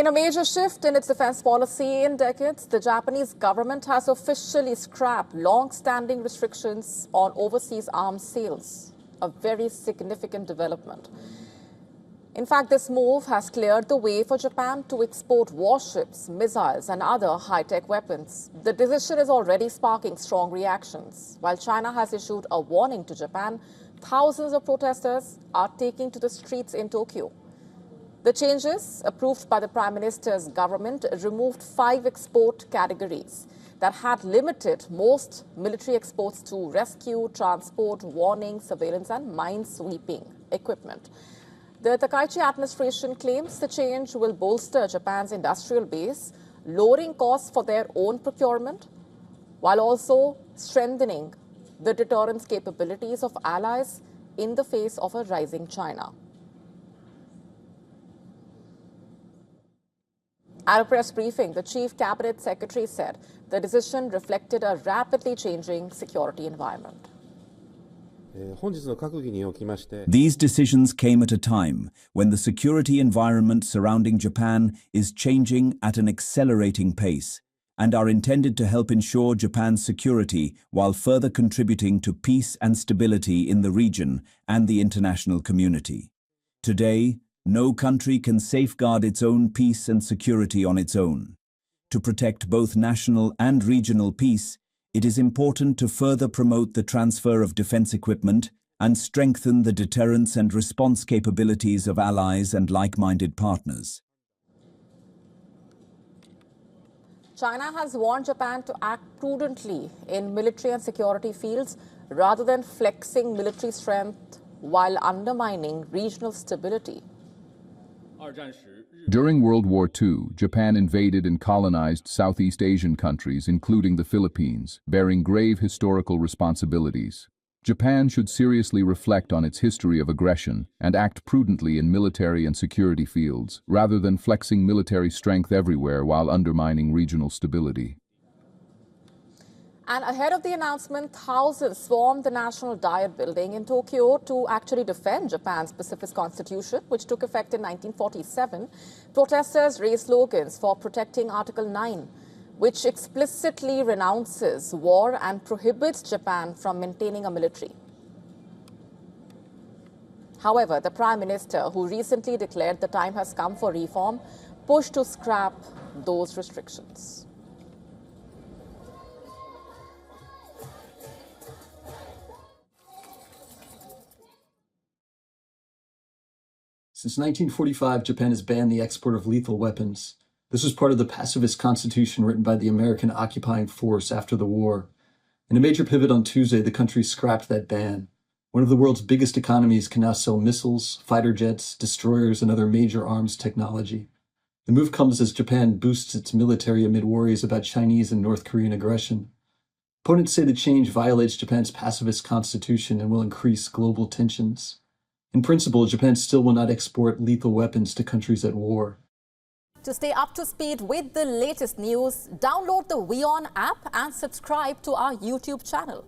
In a major shift in its defense policy in decades, the Japanese government has officially scrapped long-standing restrictions on overseas arms sales, a very significant development. In fact, this move has cleared the way for Japan to export warships, missiles, and other high-tech weapons. The decision is already sparking strong reactions. While China has issued a warning to Japan, thousands of protesters are taking to the streets in Tokyo. The changes, approved by the Prime Minister's government, removed 5 export categories that had limited most military exports to rescue, transport, warning, surveillance, and mine-sweeping equipment. The Takaichi administration claims the change will bolster Japan's industrial base, lowering costs for their own procurement, while also strengthening the deterrence capabilities of allies in the face of a rising China. At a press briefing, the Chief Cabinet Secretary said the decision reflected a rapidly changing security environment. These decisions came at a time when the security environment surrounding Japan is changing at an accelerating pace and are intended to help ensure Japan's security while further contributing to peace and stability in the region and the international community. Today, no country can safeguard its own peace and security on its own. To protect both national and regional peace, it is important to further promote the transfer of defense equipment and strengthen the deterrence and response capabilities of allies and like-minded partners. China has warned Japan to act prudently in military and security fields rather than flexing military strength while undermining regional stability. During World War II, Japan invaded and colonized Southeast Asian countries, including the Philippines, bearing grave historical responsibilities. Japan should seriously reflect on its history of aggression and act prudently in military and security fields, rather than flexing military strength everywhere while undermining regional stability. And ahead of the announcement, thousands swarmed the National Diet building in Tokyo to actually defend Japan's pacifist constitution, which took effect in 1947. Protesters raised slogans for protecting Article 9, which explicitly renounces war and prohibits Japan from maintaining a military. However, the Prime Minister, who recently declared the time has come for reform, pushed to scrap those restrictions. Since 1945, Japan has banned the export of lethal weapons. This was part of the pacifist constitution written by the American occupying force after the war. In a major pivot on Tuesday, the country scrapped that ban. One of the world's biggest economies can now sell missiles, fighter jets, destroyers, and other major arms technology. The move comes as Japan boosts its military amid worries about Chinese and North Korean aggression. Opponents say the change violates Japan's pacifist constitution and will increase global tensions. In principle, Japan still will not export lethal weapons to countries at war. To stay up to speed with the latest news, download the WION app and subscribe to our YouTube channel.